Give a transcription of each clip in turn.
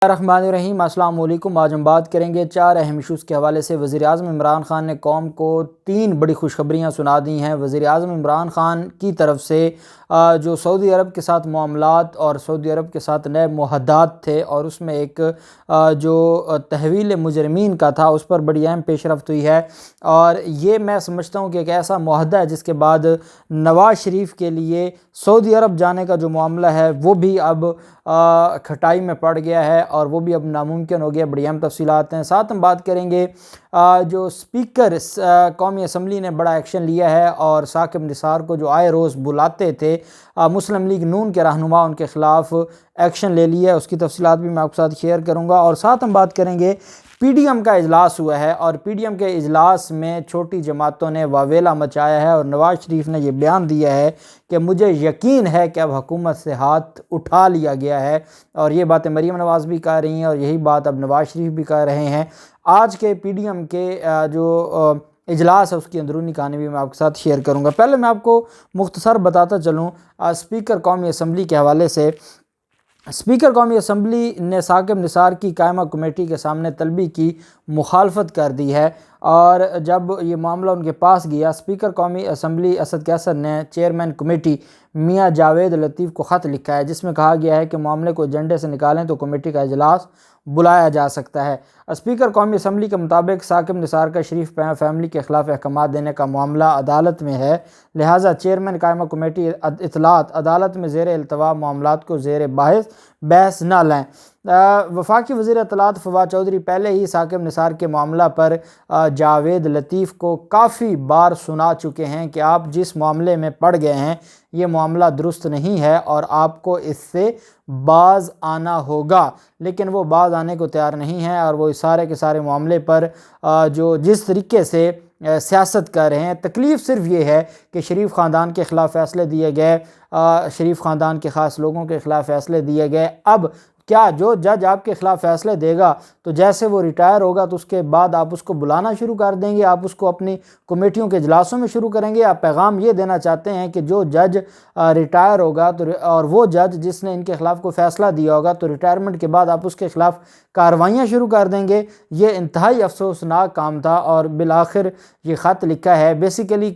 الرحمن الرحیم، السلام علیکم۔ آج ہم بات کریں گے 4 اہم ایشوز کے حوالے سے۔ وزیراعظم عمران خان نے قوم کو 3 بڑی خوشخبریاں سنا دی ہیں۔ وزیراعظم عمران خان کی طرف سے جو سعودی عرب کے ساتھ معاملات اور سعودی عرب کے ساتھ نئے معاہدات تھے، اور اس میں ایک جو تحویل مجرمین کا تھا، اس پر بڑی اہم پیش رفت ہوئی ہے۔ اور یہ میں سمجھتا ہوں کہ ایک ایسا معاہدہ ہے جس کے بعد نواز شریف کے لیے سعودی عرب جانے کا جو معاملہ ہے وہ بھی اب کھٹائی میں پڑ گیا ہے، اور وہ بھی اب ناممکن ہو گیا۔ بڑی اہم تفصیلات ہیں۔ ساتھ ہم بات کریں گے جو اسپیکر قومی اسمبلی نے بڑا ایکشن لیا ہے، اور ثاقب نثار کو جو آئے روز بلاتے تھے مسلم لیگ نون کے رہنما، ان کے خلاف ایکشن لے لیا ہے۔ اس کی تفصیلات بھی میں آپ کے ساتھ شیئر کروں گا۔ اور ساتھ ہم بات کریں گے پی ڈی ایم کا اجلاس ہوا ہے، اور پی ڈی ایم کے اجلاس میں چھوٹی جماعتوں نے واویلا مچایا ہے، اور نواز شریف نے یہ بیان دیا ہے کہ مجھے یقین ہے کہ اب حکومت سے ہاتھ اٹھا لیا گیا ہے۔ اور یہ باتیں مریم نواز بھی کہہ رہی ہیں، اور یہی بات اب نواز شریف بھی کہہ رہے ہیں۔ آج کے پی ڈی ایم کے جو اجلاس ہے اس کی اندرونی کہانی بھی میں آپ کے ساتھ شیئر کروں گا۔ پہلے میں آپ کو مختصر بتاتا چلوں اسپیکر قومی اسمبلی کے حوالے سے۔ اسپیکر قومی اسمبلی نے ثاقب نثار کی قائمہ کمیٹی کے سامنے طلبی کی مخالفت کر دی ہے، اور جب یہ معاملہ ان کے پاس گیا، اسپیکر قومی اسمبلی اسد قیصر نے چیئرمین کمیٹی میاں جاوید لطیف کو خط لکھا ہے، جس میں کہا گیا ہے کہ معاملے کو ایجنڈے سے نکالیں تو کمیٹی کا اجلاس بلایا جا سکتا ہے۔ اسپیکر قومی اسمبلی کے مطابق ثاقب نثار کا شریف فیملی کے خلاف احکامات دینے کا معاملہ عدالت میں ہے، لہٰذا چیئرمین قائمہ کمیٹی اطلاعات عدالت میں زیر التوا معاملات کو زیر بحث نہ لیں۔ وفاقی وزیر اطلاعات فواد چودھری پہلے ہی ثاقب نثار کے معاملہ پر جاوید لطیف کو کافی بار سنا چکے ہیں کہ آپ جس معاملے میں پڑ گئے ہیں یہ معاملہ درست نہیں ہے، اور آپ کو اس سے باز آنا ہوگا، لیکن وہ باز آنے کو تیار نہیں ہے، اور وہ سارے کے سارے معاملے پر جو جس طریقے سے سیاست کر رہے ہیں۔ تکلیف صرف یہ ہے کہ شریف خاندان کے خلاف فیصلے دیے گئے، شریف خاندان کے خاص لوگوں کے خلاف فیصلے دیے گئے۔ اب کیا جو جج آپ کے خلاف فیصلے دے گا تو جیسے وہ ریٹائر ہوگا تو اس کے بعد آپ اس کو بلانا شروع کر دیں گے، آپ اس کو اپنی کمیٹیوں کے اجلاسوں میں شروع کریں گے؟ آپ پیغام یہ دینا چاہتے ہیں کہ جو جج ریٹائر ہوگا تو اور وہ جج جس نے ان کے خلاف کوئی فیصلہ دیا ہوگا تو ریٹائرمنٹ کے بعد آپ اس کے خلاف کارروائیاں شروع کر دیں گے؟ یہ انتہائی افسوسناک کام تھا، اور بالآخر یہ خط لکھا ہے۔ بیسیکلی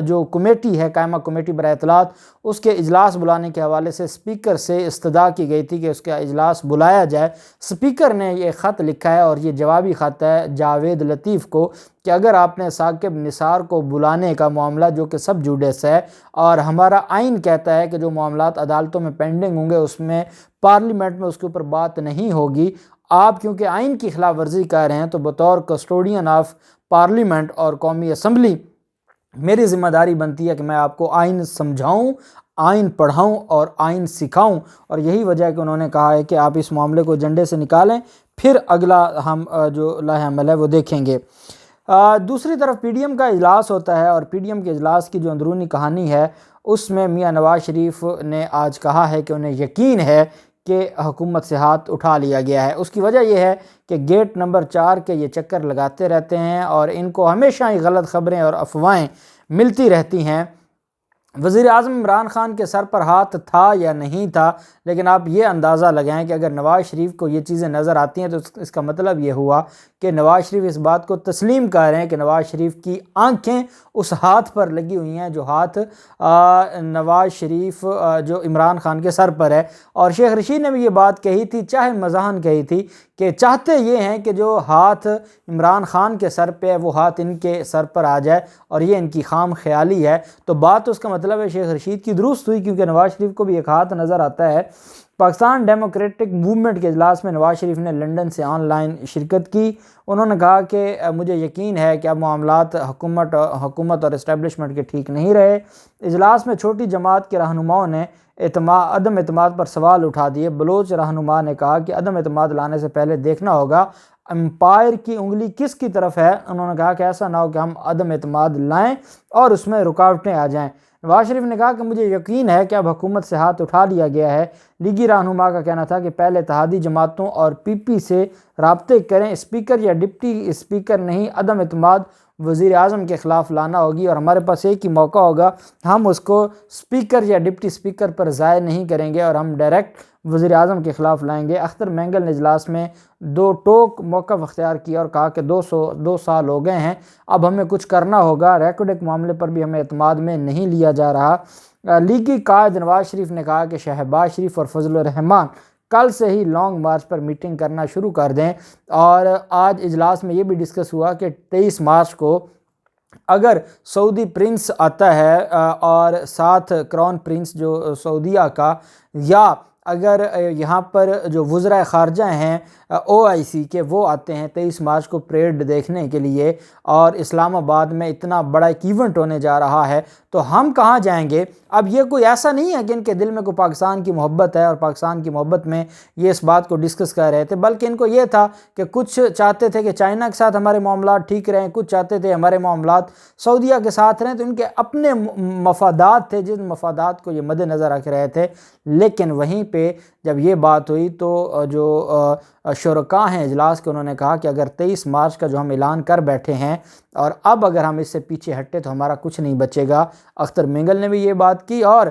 جو کمیٹی ہے قائمہ کمیٹی برائے اطلاعات، اس کے اجلاس بلانے کے حوالے سے اسپیکر سے استدعا کی گئی تھی کہ اس کا اجلاس بلایا جائے۔ اسپیکر نے یہ خط لکھا ہے، اور یہ جوابی خط ہے جاوید لطیف کو، کہ اگر آپ نے ثاقب نثار کو بلانے کا معاملہ جو کہ سب جوڈس ہے، اور ہمارا آئین کہتا ہے کہ جو معاملات عدالتوں میں پینڈنگ ہوں گے اس میں پارلیمنٹ میں اس کے اوپر بات نہیں ہوگی، آپ کیونکہ آئین کی خلاف ورزی کر رہے ہیں تو بطور کسٹوڈین آف پارلیمنٹ اور قومی اسمبلی میری ذمہ داری بنتی ہے کہ میں آپ کو آئین سمجھاؤں، آئین پڑھاؤں اور آئین سکھاؤں۔ اور یہی وجہ ہے کہ انہوں نے کہا ہے کہ آپ اس معاملے کو ایجنڈے سے نکالیں، پھر اگلا ہم جو لاہ عمل ہے وہ دیکھیں گے۔ دوسری طرف پی ڈی ایم کا اجلاس ہوتا ہے، اور پی ڈی ایم کے اجلاس کی جو اندرونی کہانی ہے اس میں میاں نواز شریف نے آج کہا ہے کہ انہیں یقین ہے کہ حکومت سے ہاتھ اٹھا لیا گیا ہے۔ اس کی وجہ یہ ہے کہ گیٹ نمبر 4 کے یہ چکر لگاتے رہتے ہیں، اور ان کو ہمیشہ ہی غلط خبریں اور افواہیں ملتی رہتی ہیں۔ وزیر اعظم عمران خان کے سر پر ہاتھ تھا یا نہیں تھا، لیکن آپ یہ اندازہ لگائیں کہ اگر نواز شریف کو یہ چیزیں نظر آتی ہیں تو اس کا مطلب یہ ہوا کہ نواز شریف اس بات کو تسلیم کر رہے ہیں کہ نواز شریف کی آنکھیں اس ہاتھ پر لگی ہوئی ہیں جو ہاتھ نواز شریف جو عمران خان کے سر پر ہے۔ اور شیخ رشید نے بھی یہ بات کہی تھی، چاہے مزاحن کہی تھی، کہ چاہتے یہ ہیں کہ جو ہاتھ عمران خان کے سر پہ ہے وہ ہاتھ ان کے سر پر آ جائے، اور یہ ان کی خام خیالی ہے۔ تو بات اس کا مطلب ہے شیخ رشید کی درست ہوئی، کیونکہ نواز شریف کو بھی ایک ہاتھ نظر آتا ہے۔ پاکستان ڈیموکریٹک موومنٹ کے اجلاس میں نواز شریف نے لندن سے آن لائن شرکت کی۔ انہوں نے کہا کہ مجھے یقین ہے کہ اب معاملات حکومت اور اسٹیبلشمنٹ کے ٹھیک نہیں رہے۔ اجلاس میں چھوٹی جماعت کے رہنماؤں نے عدم اعتماد پر سوال اٹھا دیے۔ بلوچ رہنما نے کہا کہ عدم اعتماد لانے سے پہلے دیکھنا ہوگا امپائر کی انگلی کس کی طرف ہے۔ انہوں نے کہا کہ ایسا نہ ہو کہ ہم عدم اعتماد لائیں اور اس میں رکاوٹیں آ جائیں۔ نواز شریف نے کہا کہ مجھے یقین ہے کہ اب حکومت سے ہاتھ اٹھا لیا گیا ہے۔ لیگی رہنما کا کہنا تھا کہ پہلے اتحادی جماعتوں اور پی پی سے رابطے کریں، اسپیکر یا ڈپٹی اسپیکر نہیں۔ عدم اعتماد وزیر اعظم کے خلاف لانا ہوگی، اور ہمارے پاس ایک ہی موقع ہوگا، ہم اس کو اسپیکر یا ڈپٹی اسپیکر پر ضائع نہیں کریں گے اور ہم ڈائریکٹ وزیر اعظم کے خلاف لائیں گے۔ اختر مینگل نے اجلاس میں دو ٹوک موقف اختیار کیا اور کہا کہ 2 سال ہو گئے ہیں، اب ہمیں کچھ کرنا ہوگا، ریکوڈک معاملے پر بھی ہمیں اعتماد میں نہیں لیا جا رہا۔ لیگی قائد نواز شریف نے کہا کہ شہباز شریف اور فضل الرحمان کل سے ہی لانگ مارچ پر میٹنگ کرنا شروع کر دیں، اور آج اجلاس میں یہ بھی ڈسکس ہوا کہ 23 مارچ کو اگر سعودی پرنس آتا ہے اور ساتھ کراؤن پرنس جو سعودیہ کا، یا اگر یہاں پر جو وزرائے خارجہ ہیں OIC کے وہ آتے ہیں 23 مارچ کو پریڈ دیکھنے کے لیے، اور اسلام آباد میں اتنا بڑا ایک ایونٹ ہونے جا رہا ہے، تو ہم کہاں جائیں گے؟ اب یہ کوئی ایسا نہیں ہے کہ ان کے دل میں کوئی پاکستان کی محبت ہے اور پاکستان کی محبت میں یہ اس بات کو ڈسکس کر رہے تھے، بلکہ ان کو یہ تھا کہ کچھ چاہتے تھے کہ چائنا کے ساتھ ہمارے معاملات ٹھیک رہیں، کچھ چاہتے تھے ہمارے معاملات سعودیہ کے ساتھ رہیں، تو ان کے اپنے مفادات تھے جن مفادات کو یہ مد نظر رکھ رہے تھے۔ لیکن وہیں پہ جب یہ بات ہوئی تو جو شرکاء ہیں اجلاس کے، انہوں نے کہا کہ اگر 23 مارچ کا جو ہم اعلان کر بیٹھے ہیں اور اب اگر ہم اس سے پیچھے ہٹے تو ہمارا کچھ نہیں بچے گا۔ اختر مینگل نے بھی یہ بات کی، اور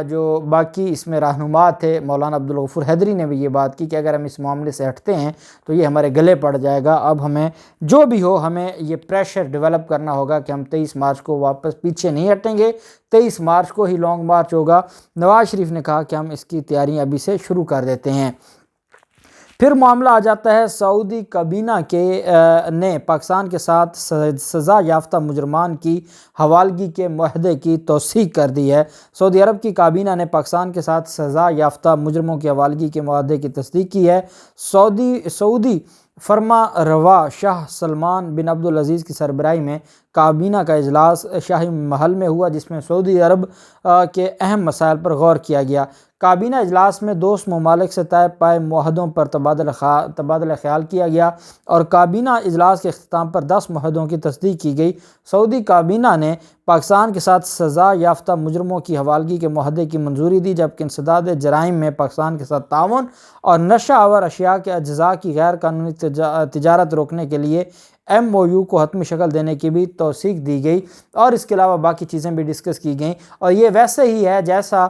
جو باقی اس میں رہنما تھے مولانا عبدالغفور حیدری نے بھی یہ بات کی کہ اگر ہم اس معاملے سے ہٹتے ہیں تو یہ ہمارے گلے پڑ جائے گا، اب ہمیں جو بھی ہو ہمیں یہ پریشر ڈیولپ کرنا ہوگا کہ ہم 23 مارچ کو واپس پیچھے نہیں ہٹیں گے، 23 مارچ کو ہی لانگ مارچ ہوگا۔ نواز شریف نے کہا کہ ہم اس کی تیاریاں ابھی سے شروع کر دیتے ہیں۔ پھر معاملہ آ جاتا ہے سعودی کابینہ نے پاکستان کے ساتھ سزا یافتہ مجرمان کی حوالگی کے معاہدے کی توثیق کر دی ہے۔ سعودی عرب کی کابینہ نے پاکستان کے ساتھ سزا یافتہ مجرموں کی حوالگی کے معاہدے کی تصدیق کی ہے۔ سعودی فرما روا شاہ سلمان بن عبدالعزیز کی سربراہی میں کابینہ کا اجلاس شاہی محل میں ہوا، جس میں سعودی عرب کے اہم مسائل پر غور کیا گیا۔ کابینہ اجلاس میں دوست ممالک سے طے پائے معاہدوں پر تبادلہ خیال کیا گیا، اور کابینہ اجلاس کے اختتام پر 10 معاہدوں کی تصدیق کی گئی۔ سعودی کابینہ نے پاکستان کے ساتھ سزا یافتہ مجرموں کی حوالگی کے معاہدے کی منظوری دی، جبکہ انسداد جرائم میں پاکستان کے ساتھ تعاون اور نشہ آور اشیاء کے اجزاء کی غیر قانونی تجارت روکنے کے لیے MOU کو حتمی شکل دینے کی بھی توثیق دی گئی، اور اس کے علاوہ باقی چیزیں بھی ڈسکس کی گئیں، اور یہ ویسے ہی ہے جیسا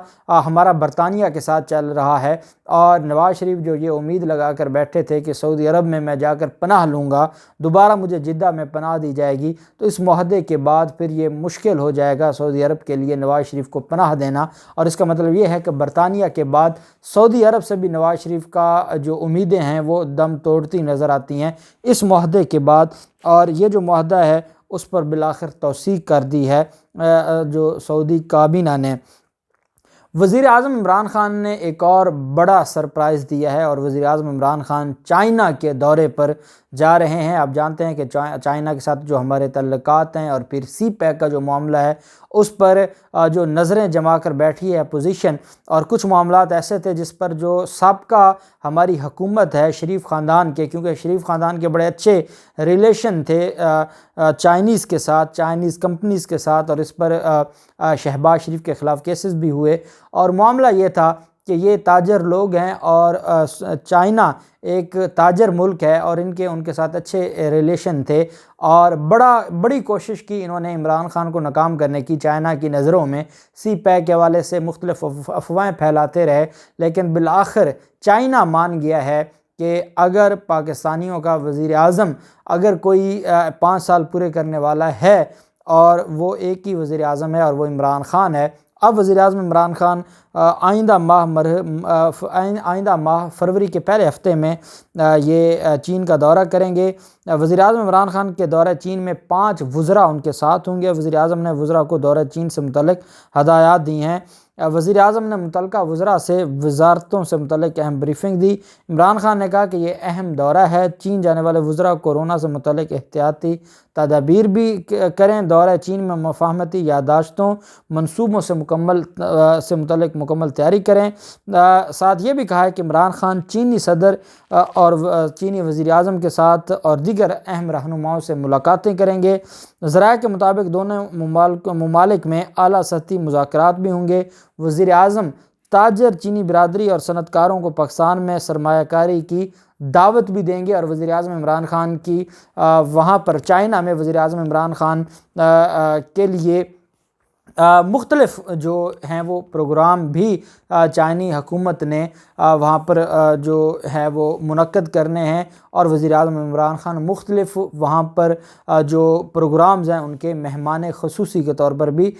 ہمارا برطانیہ کے ساتھ چل رہا ہے۔ اور نواز شریف جو یہ امید لگا کر بیٹھے تھے کہ سعودی عرب میں جا کر پناہ لوں گا، دوبارہ مجھے جدہ میں پناہ دی جائے گی، تو اس معاہدے کے بعد پھر یہ مشکل ہو جائے گا سعودی عرب کے لیے نواز شریف کو پناہ دینا، اور اس کا مطلب یہ ہے کہ برطانیہ کے بعد سعودی عرب سے بھی نواز شریف کا جو امیدیں ہیں وہ دم توڑتی نظر آتی ہیں اس معاہدے کے بعد، اور یہ جو معاہدہ ہے اس پر بالآخر توثیق کر دی ہے جو سعودی کابینہ نے۔ وزیر اعظم عمران خان نے ایک اور بڑا سرپرائز دیا ہے، اور وزیر اعظم عمران خان چائنا کے دورے پر جا رہے ہیں۔ آپ جانتے ہیں کہ چائنا کے ساتھ جو ہمارے تعلقات ہیں، اور پھر CPEC کا جو معاملہ ہے اس پر جو نظریں جما کر بیٹھی ہے اپوزیشن، اور کچھ معاملات ایسے تھے جس پر جو سابقہ ہماری حکومت ہے شریف خاندان کے، کیونکہ شریف خاندان کے بڑے اچھے ریلیشن تھے چائنیز کے ساتھ، چائنیز کمپنیز کے ساتھ، اور اس پر شہباز شریف کے خلاف کیسز بھی ہوئے، اور معاملہ یہ تھا کہ یہ تاجر لوگ ہیں اور چائنا ایک تاجر ملک ہے، اور ان کے ساتھ اچھے ریلیشن تھے، اور بڑی کوشش کی انہوں نے عمران خان کو ناکام کرنے کی چائنا کی نظروں میں، CPEC کے حوالے سے مختلف افواہیں پھیلاتے رہے، لیکن بالآخر چائنا مان گیا ہے کہ اگر پاکستانیوں کا وزیر اعظم اگر کوئی 5 سال پورے کرنے والا ہے، اور وہ ایک ہی وزیر اعظم ہے اور وہ عمران خان ہے۔ اب وزیر اعظم عمران خان آئندہ ماہ فروری کے پہلے ہفتے میں یہ چین کا دورہ کریں گے۔ وزیر اعظم عمران خان کے دورہ چین میں 5 وزراء ان کے ساتھ ہوں گے۔ وزیر اعظم نے وزراء کو دورہ چین سے متعلق ہدایات دی ہیں۔ وزیر اعظم نے متعلقہ وزراء سے وزارتوں سے متعلق اہم بریفنگ دی۔ عمران خان نے کہا کہ یہ اہم دورہ ہے، چین جانے والے وزراء کورونا سے متعلق احتیاطی تدابیر بھی کریں، دورہ چین میں مفاہمتی یادداشتوں منصوبوں سے متعلق مکمل تیاری کریں۔ ساتھ یہ بھی کہا ہے کہ عمران خان چینی صدر اور چینی وزیر اعظم کے ساتھ اور دیگر اہم رہنماؤں سے ملاقاتیں کریں گے۔ ذرائع کے مطابق دونوں ممالک میں اعلیٰ سطحی مذاکرات بھی ہوں گے۔ وزیر اعظم تاجر چینی برادری اور صنعت کاروں کو پاکستان میں سرمایہ کاری کی دعوت بھی دیں گے، اور وزیر اعظم عمران خان کی وہاں پر چائنا میں وزیر اعظم عمران خان کے لیے مختلف جو ہیں وہ پروگرام بھی چائنی حکومت نے وہاں پر جو ہے وہ منعقد کرنے ہیں، اور وزیر اعظم عمران خان مختلف وہاں پر جو پروگرامز ہیں ان کے مہمان خصوصی کے طور پر بھی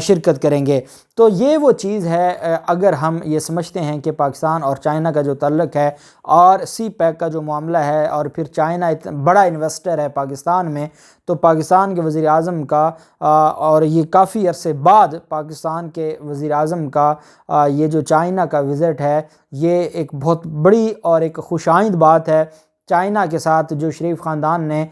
شرکت کریں گے۔ تو یہ وہ چیز ہے، اگر ہم یہ سمجھتے ہیں کہ پاکستان اور چائنا کا جو تعلق ہے اور سی پیک کا جو معاملہ ہے، اور پھر چائنا بڑا انویسٹر ہے پاکستان میں، تو پاکستان کے وزیر اعظم کا اور یہ کافی عرصے بعد پاکستان کے وزیر اعظم کا یہ جو چائنا کا وزٹ ہے، یہ ایک بہت بڑی اور ایک خوش آئند بات ہے۔ چائنا کے ساتھ جو شریف خاندان نے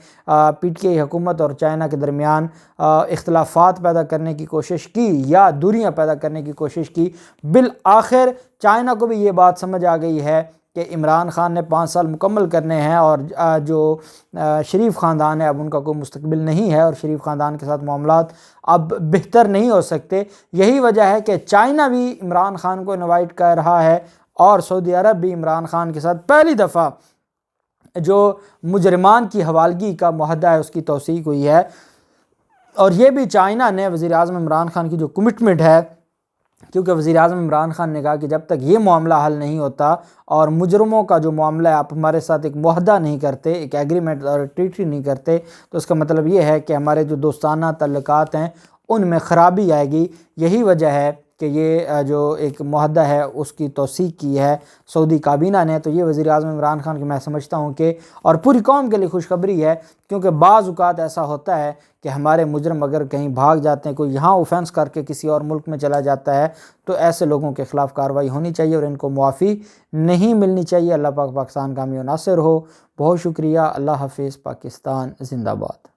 پی ٹی آئی حکومت اور چائنا کے درمیان اختلافات پیدا کرنے کی کوشش کی یا دوریاں پیدا کرنے کی کوشش کی، بالآخر چائنا کو بھی یہ بات سمجھ آ گئی ہے کہ عمران خان نے 5 سال مکمل کرنے ہیں، اور جو شریف خاندان ہے اب ان کا کوئی مستقبل نہیں ہے، اور شریف خاندان کے ساتھ معاملات اب بہتر نہیں ہو سکتے۔ یہی وجہ ہے کہ چائنا بھی عمران خان کو انوائٹ کر رہا ہے، اور سعودی عرب بھی عمران خان کے ساتھ پہلی دفعہ جو مجرمان کی حوالگی کا معاہدہ ہے اس کی توثیق ہوئی ہے۔ اور یہ بھی چائنا نے وزیر اعظم عمران خان کی جو کمٹمنٹ ہے، کیونکہ وزیر اعظم عمران خان نے کہا کہ جب تک یہ معاملہ حل نہیں ہوتا اور مجرموں کا جو معاملہ ہے آپ ہمارے ساتھ ایک معاہدہ نہیں کرتے، ایک ایگریمنٹ اور ٹریٹی نہیں کرتے، تو اس کا مطلب یہ ہے کہ ہمارے جو دوستانہ تعلقات ہیں ان میں خرابی آئے گی۔ یہی وجہ ہے کہ یہ جو ایک معاہدہ ہے اس کی توثیق کی ہے سعودی کابینہ نے۔ تو یہ وزیر اعظم عمران خان کی میں سمجھتا ہوں کہ اور پوری قوم کے لیے خوشخبری ہے، کیونکہ بعض اوقات ایسا ہوتا ہے کہ ہمارے مجرم اگر کہیں بھاگ جاتے ہیں، کوئی یہاں اوفینس کر کے کسی اور ملک میں چلا جاتا ہے، تو ایسے لوگوں کے خلاف کارروائی ہونی چاہیے اور ان کو معافی نہیں ملنی چاہیے۔ اللہ پاک پاکستان کامیاب و ناصر ہو۔ بہت شکریہ۔ اللہ حافظ۔ پاکستان زندہ باد۔